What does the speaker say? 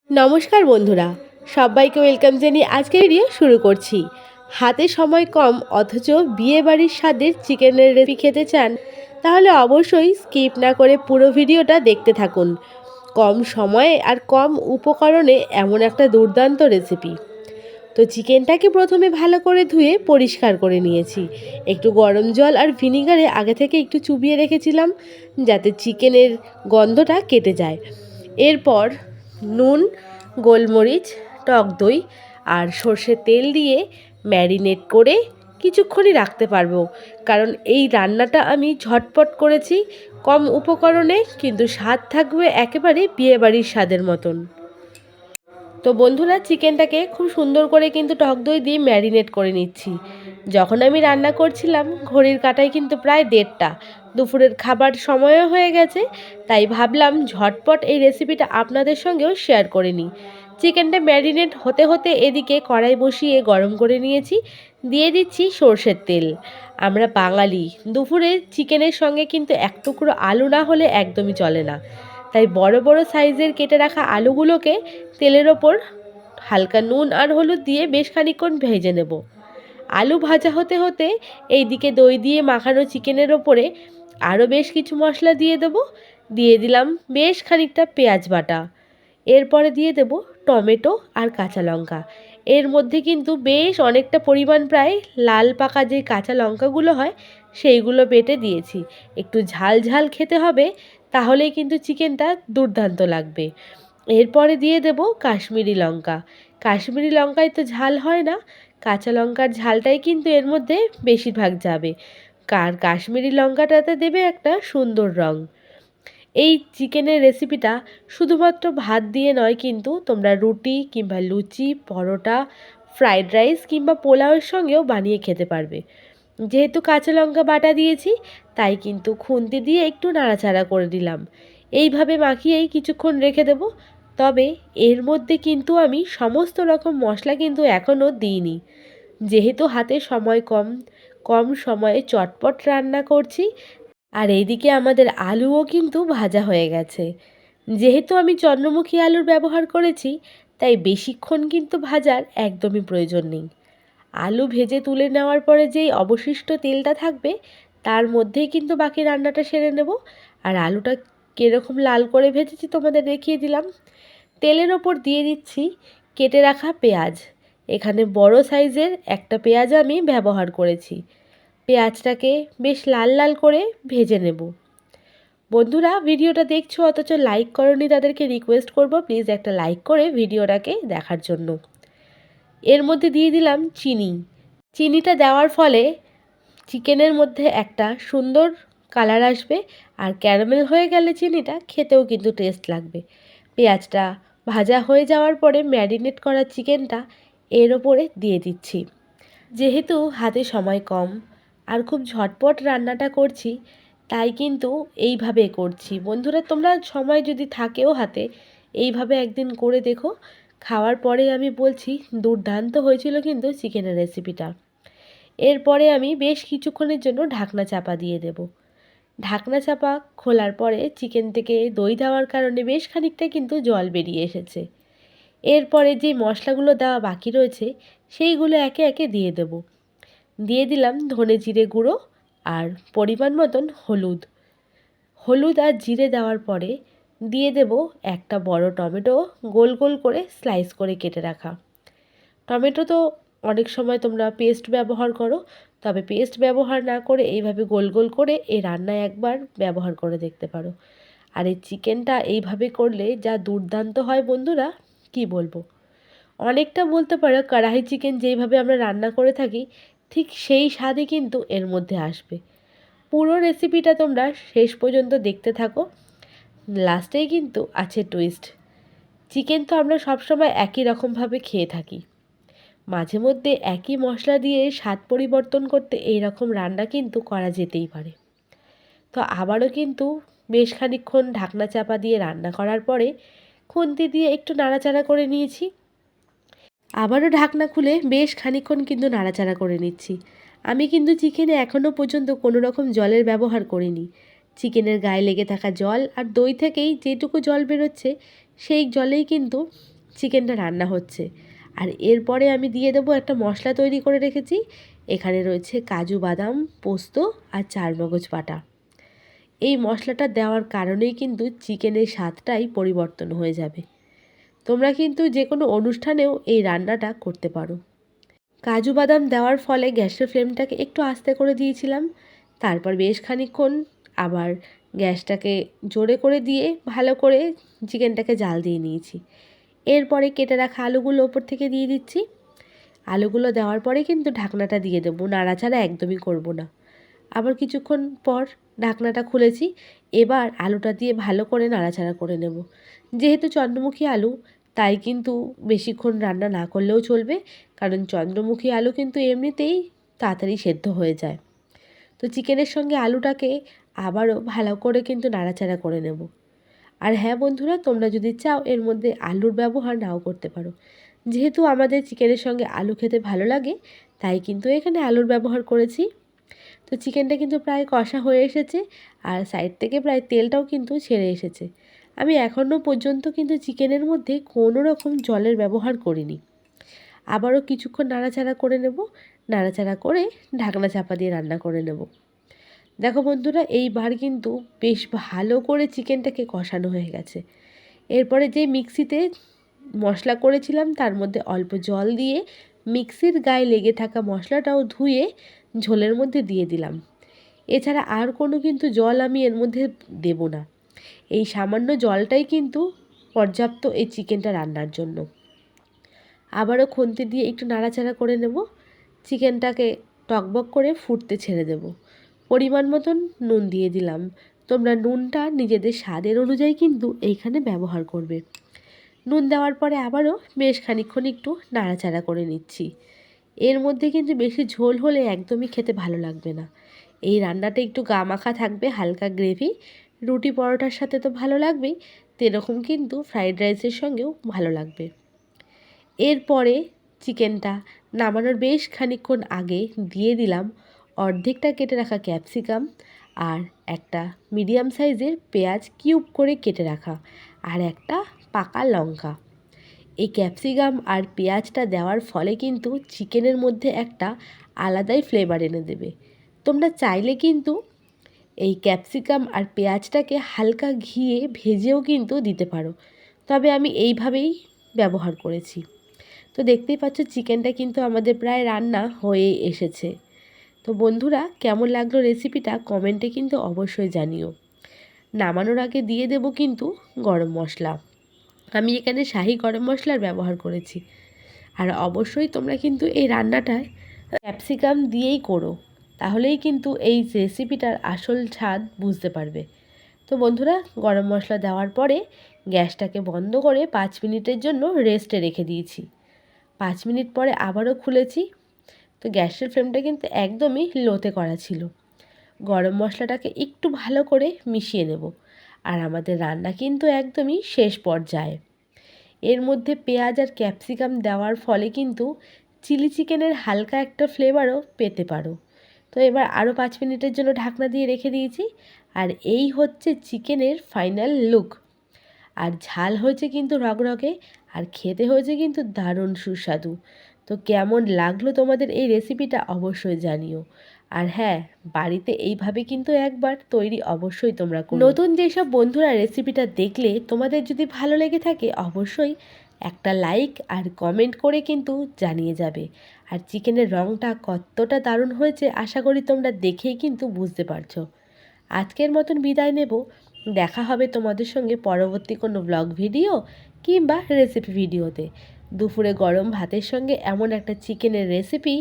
নমস্কার বন্ধুরা, সবাইকে ওয়েলকাম জানিয়ে আজকের ভিডিও শুরু করছি। হাতে সময় কম অথচ বিয়েবাড়ির স্বাদের চিকেনের রেসিপি খেতে চান, তাহলে অবশ্যই স্কিপ না করে পুরো ভিডিওটা দেখতে থাকুন। কম সময়ে আর কম উপকরণে এমন একটা দুর্দান্ত রেসিপি। তো চিকেনটাকে প্রথমে ভালো করে ধুয়ে পরিষ্কার করে নিয়েছি। একটু গরম জল আর ভিনিগারে আগে থেকে একটু চুবিয়ে রেখেছিলাম, যাতে চিকেনের গন্ধটা কেটে যায়। এরপর নুন, গোলমরিচ, টক দই আর সর্ষের তেল দিয়ে ম্যারিনেট করে কিছুক্ষণই রাখতে পারবো, কারণ এই রান্নাটা আমি ঝটপট করেছি। কম উপকরণে কিন্তু স্বাদ থাকবে একেবারে বিয়েবাড়ির স্বাদের মতন। তো বন্ধুরা, চিকেনটাকে খুব সুন্দর করে কিন্তু টক দই দিয়ে ম্যারিনেট করে নিচ্ছি। যখন আমি রান্না করছিলাম ঘড়ির কাঁটায় কিন্তু প্রায় 1:30, দুপুরের খাবার সময়ও হয়ে গেছে। তাই ভাবলাম ঝটপট এই রেসিপিটা আপনাদের সঙ্গেও শেয়ার করে নিই। চিকেনটা ম্যারিনেট হতে হতে এদিকে কড়াই বসিয়ে গরম করে নিয়েছি। দিয়ে দিচ্ছি সর্ষের তেল। আমরা বাঙালি, দুপুরে চিকেনের সঙ্গে কিন্তু এক টুকরো আলু না হলে একদমই চলে না। তাই বড় বড় সাইজের কেটে রাখা আলুগুলোকে তেলের ওপর হালকা নুন আর হলুদ দিয়ে বেশ খানিকক্ষণ ভেজে নেব। আলু ভাজা হতে হতে এইদিকে দই দিয়ে মাখানো চিকেনের ওপরে আরও বেশ কিছু মশলা দিয়ে দেব। দিয়ে দিলাম বেশ খানিকটা পেঁয়াজ বাটা। এরপরে দিয়ে দেব টমেটো আর কাঁচা লঙ্কা। এর মধ্যে কিন্তু বেশ অনেকটা পরিমাণ, প্রায় লাল পাকা যে কাঁচা লঙ্কাগুলো হয় সেইগুলো বেটে দিয়েছি। একটু ঝাল ঝাল খেতে হবে, তাহলেই কিন্তু চিকেনটা দুর্দান্ত লাগবে। এরপরে দিয়ে দেব কাশ্মীরি লঙ্কা। কাশ্মীরি লঙ্কায় তো ঝাল হয় না, কাঁচা লঙ্কার ঝালটাই কিন্তু এর মধ্যে বেশিরভাগ যাবে। কাশ্মীরি লঙ্কাটাতে দেবে একটা সুন্দর রং। এই চিকেনের রেসিপিটা শুধুমাত্র ভাত দিয়ে নয়, কিন্তু তোমরা রুটি কিংবা লুচি, পরোটা, ফ্রাইড রাইস কিংবা পোলাওয়ের সঙ্গেও বানিয়ে খেতে পারবে। যেহেতু কাঁচা লঙ্কা বাটা দিয়েছি, তাই কিন্তু খুন্তি দিয়ে একটু নাড়াচাড়া করে দিলাম। এইভাবে মাখিয়েই কিছুক্ষণ রেখে দেব। তবে এর মধ্যে কিন্তু আমি সমস্ত রকম মশলা কিন্তু এখনও দিইনি, যেহেতু হাতে সময় কম, কম সময়ে চটপট রান্না করছি। আর এইদিকে আমাদের আলুও কিন্তু ভাজা হয়ে গেছে। যেহেতু আমি চন্দ্রমুখী আলুর ব্যবহার করেছি, তাই বেশিক্ষণ কিন্তু ভাজার একদমই প্রয়োজন নেই। আলু ভেজে তুলে নেওয়ার পরে যেই অবশিষ্ট তেলটা থাকবে, তার মধ্যেই কিন্তু বাকি রান্নাটা সেরে নেব। আর আলুটা কীরকম লাল করে ভেজেছি তোমাদের দেখিয়ে দিলাম। তেলের ওপর দিয়ে দিচ্ছি কেটে রাখা পেঁয়াজ। এখানে বড় সাইজের একটা পেঁয়াজ আমি ব্যবহার করেছি। পেঁয়াজটাকে বেশ লাল লাল করে ভেজে নেব। বন্ধুরা, ভিডিওটা দেখছো অথচ লাইক করনি, তাদেরকে রিকোয়েস্ট করব প্লিজ একটা লাইক করে ভিডিওটাকে দেখার জন্য। এর মধ্যে দিয়ে দিলাম চিনি। চিনিটা দেওয়ার ফলে চিকেনের মধ্যে একটা সুন্দর কালার আসবে, আর ক্যারামেল হয়ে গেলে চিনিটা খেতেও কিন্তু টেস্ট লাগবে। পেঁয়াজটা ভাজা হয়ে যাওয়ার পরে ম্যারিনেট করা চিকেনটা এর ওপরে দিয়ে দিচ্ছি। যেহেতু হাতে সময় কম আর খুব ঝটপট রান্নাটা করছি, তাই কিন্তু এইভাবে করছি। বন্ধুরা, তোমরা সময় যদি থাকেও হাতে, এইভাবে একদিন করে দেখো। খাওয়ার পরে আমি বলছি দুর্দান্ত হয়েছিল কিন্তু চিকেনের রেসিপিটা। এরপরে আমি বেশ কিছুক্ষণের জন্য ঢাকনা চাপা দিয়ে দেব। ঢাকনা চাপা খোলার পরে চিকেন থেকে দই দেওয়ার কারণে বেশ খানিকটা কিন্তু জল বেরিয়ে এসেছে। এরপরে যে মশলাগুলো দেওয়া বাকি রয়েছে সেইগুলো একে একে দিয়ে দেব। দিয়ে দিলাম ধনে জিরে গুঁড়ো আর পরিমাণ মতন হলুদ। হলুদ আর জিরে দেওয়ার পরে দিয়ে দেব একটা বড় টমেটো, গোল গোল করে স্লাইস করে কেটে রাখা। টমেটো তো অনেক সময় তোমরা পেস্ট ব্যবহার করো, তবে পেস্ট ব্যবহার না করে এইভাবে গোল গোল করে এই রান্নায় একবার ব্যবহার করে দেখতে পারো। আর এই চিকেনটা এইভাবে করলে যা দুর্দান্ত হয় বন্ধুরা, কি বলবো। অনেকটা বলতে পারো কড়াই চিকেন যেইভাবে আমরা রান্না করে থাকি, ঠিক সেই স্বাদই কিন্তু এর মধ্যে আসবে। পুরো রেসিপিটা তোমরা শেষ পর্যন্ত দেখতে থাকো। লাস্টেই কিন্তু আছে টুইস্ট। চিকেন তো আমরা সবসময় একই রকমভাবে খেয়ে থাকি, মাঝে মধ্যে একই মশলা দিয়ে স্বাদ পরিবর্তন করতে এই রকম রান্না কিন্তু করা যেতেই পারে। তো আবারও কিন্তু বেশ খানিকক্ষণ ঢাকনা চাপা দিয়ে রান্না করার পরে খুন্তি দিয়ে একটু নাড়াচাড়া করে নিয়েছি। আবারও ঢাকনা খুলে বেশ খানিকক্ষণ কিন্তু নাড়াচাড়া করে নিচ্ছি। আমি কিন্তু চিকেনে এখনও পর্যন্ত কোনো রকম জলের ব্যবহার করিনি। চিকেনের গায়ে লেগে থাকা জল আর দই থেকেই যেটুকু জল বেরোচ্ছে, সেই জলেই কিন্তু চিকেনটা রান্না হচ্ছে। আর এরপরে আমি দিয়ে দেবো একটা মশলা তৈরি করে রেখেছি। এখানে রয়েছে কাজু বাদাম, পোস্ত আর চারমগজ বাটা। এই মশলাটা দেওয়ার কারণেই কিন্তু চিকেনের স্বাদটাই পরিবর্তন হয়ে যাবে। তোমরা কিন্তু যে কোনো অনুষ্ঠানেও এই রান্নাটা করতে পারো। কাজু বাদাম দেওয়ার ফলে গ্যাসের ফ্লেমটাকে একটু আস্তে করে দিয়েছিলাম, তারপর বেশ খানিকক্ষণ আবার গ্যাসটাকে জোরে করে দিয়ে ভালো করে চিকেনটাকে জাল দিয়ে নিয়েছি। এরপরে কেটে রাখা আলুগুলো ওপর থেকে দিয়ে দিচ্ছি। আলুগুলো দেওয়ার পরে কিন্তু ঢাকনাটা দিয়ে দেবো, নাড়াচাড়া একদমই করব না। আবার কিছুক্ষণ পর ঢাকনাটা খুলেছি। এবার আলুটা দিয়ে ভালো করে নাড়াচাড়া করে নেব। যেহেতু চন্দ্রমুখী আলু, তাই কিন্তু বেশিক্ষণ রান্না না করলেও চলবে, কারণ চন্দ্রমুখী আলু কিন্তু এমনিতেই তাড়াতাড়ি সেদ্ধ হয়ে যায়। তো চিকেনের সঙ্গে আলুটাকে আবারও ভালো করে কিন্তু নাড়াচাড়া করে নেব। আর হ্যাঁ বন্ধুরা, তোমরা যদি চাও এর মধ্যে আলুর ব্যবহার নাও করতে পারো। যেহেতু আমাদের চিকেনের সঙ্গে আলু খেতে ভালো লাগে, তাই কিন্তু এখানে আলুর ব্যবহার করেছি। তো চিকেনটা কিন্তু প্রায় কষা হয়ে এসেছে, আর সাইড থেকে প্রায় তেলটাও কিন্তু ছেড়ে এসেছে। আমি এখনও পর্যন্ত কিন্তু চিকেনের মধ্যে কোনো রকম জলের ব্যবহার করিনি। আবারও কিছুক্ষণ নাড়াচাড়া করে নেব। নাড়াচাড়া করে ঢাকনা চাপা দিয়ে রান্না করে নেব। দেখো বন্ধুরা, এইবার কিন্তু বেশ ভালো করে চিকেনটাকে কষানো হয়ে গেছে। এরপরে যে মিক্সিতে মশলা করেছিলাম তার মধ্যে অল্প জল দিয়ে মিক্সির গায়ে লেগে থাকা মশলাটাও ধুয়ে ঝোলের মধ্যে দিয়ে দিলাম। এছাড়া আর কোনো কিন্তু জল আমি এর মধ্যে দেব না। এই সামান্য জলটাই কিন্তু পর্যাপ্ত এই চিকেনটা রান্নার জন্য। আবারও খুন্তি দিয়ে একটু নাড়াচাড়া করে নেব। চিকেনটাকে টকবক করে ফুটতে ছেড়ে দেব। পরিমাণ মতন নুন দিয়ে দিলাম। তোমরা নুনটা নিজেদের স্বাদের অনুযায়ী কিন্তু এইখানে ব্যবহার করবে। নুন দেওয়ার পরে আবারও বেশ খানিকক্ষণ একটু নাড়াচাড়া করে নিচ্ছি। এর মধ্যে কিন্তু বেশি ঝোল হলে একদমই খেতে ভালো লাগবে না। এই রান্নাটা একটু গা মাখা থাকবে, হালকা গ্রেভি। রুটি পরোটার সাথে তো ভালো লাগবেই, তেরকম কিন্তু ফ্রাইড রাইসের সঙ্গেও ভালো লাগবে। এরপরে চিকেনটা নামানোর বেশ খানিকক্ষণ আগে দিয়ে দিলাম অর্ধেকটা কেটে রাখা ক্যাপসিকাম আর একটা মিডিয়াম সাইজের পেঁয়াজ কিউব করে কেটে রাখা, আর একটা পাকা লঙ্কা। এই ক্যাপসিকাম আর পেঁয়াজটা দেওয়ার ফলে কিন্তু চিকেনের মধ্যে একটা আলাদাই ফ্লেভার এনে দেবে। তোমরা চাইলে কিন্তু এই ক্যাপসিকাম আর পেঁয়াজটাকে হালকা ঘিয়ে ভেজেও কিন্তু দিতে পারো, তবে আমি এইভাবেই ব্যবহার করেছি। তো দেখতেই পাচ্ছ চিকেনটা কিন্তু আমাদের প্রায় রান্না হয়ে এসেছে। তো বন্ধুরা, কেমন লাগলো রেসিপিটা কমেন্টে কিন্তু অবশ্যই জানিও। নামানোর আগে দিয়ে দেব কিন্তু গরম মশলা। আমি এখানে শাহি গরম মশলার ব্যবহার করেছি। আর অবশ্যই তোমরা কিন্তু এই রান্নাটায় ক্যাপসিকাম দিয়েই করো, তাহলেই কিন্তু এই রেসিপিটার আসল স্বাদ বুঝতে পারবে। তো বন্ধুরা, গরম মশলা দেওয়ার পরে গ্যাসটাকে বন্ধ করে 5 মিনিটের জন্য রেস্টে রেখে দিয়েছি। 5 মিনিট পরে আবারও খুলেছি। তো গ্যাসের ফ্লেমটা কিন্তু একদমই লোতে করা ছিল। গরম মশলাটাকে একটু ভালো করে মিশিয়ে নেব। আর আমাদের রান্না কিন্তু একদমই শেষ পর্যায়ে। এর মধ্যে পেঁয়াজ আর ক্যাপসিকাম দেওয়ার ফলে কিন্তু চিলি চিকেনের হালকা একটা ফ্লেভারও পেতে পারো। তো এবার আরও 5 মিনিটের জন্য ঢাকনা দিয়ে রেখে দিয়েছি। আর এই হচ্ছে চিকেনের ফাইনাল লুক। আর ঝাল হয়েছে কিন্তু রগরগে, আর খেতে হয়েছে কিন্তু দারুণ সুস্বাদু। তো কেমন লাগলো তোমাদের এই রেসিপিটা অবশ্যই জানিও। আর হ্যাঁ, বাড়িতে এইভাবে কিন্তু একবার তৈরি অবশ্যই তোমরা করো। নতুন যেসব বন্ধুরা রেসিপিটা দেখলে তোমাদের যদি ভালো লেগে থাকে, অবশ্যই একটা লাইক আর কমেন্ট করে কিন্তু জানিয়ে যাবে। আর চিকেনের রঙটা কতটা দারুণ হয়েছে আশা করি তোমরা দেখেই কিন্তু বুঝতে পারছো। আজকের মতন বিদায় নেব। দেখা হবে তোমাদের সঙ্গে পরবর্তী কোনো ব্লগ ভিডিও কিংবা রেসিপি ভিডিওতে। দুপুরে গরম ভাতের সঙ্গে এমন একটা চিকেনের রেসিপি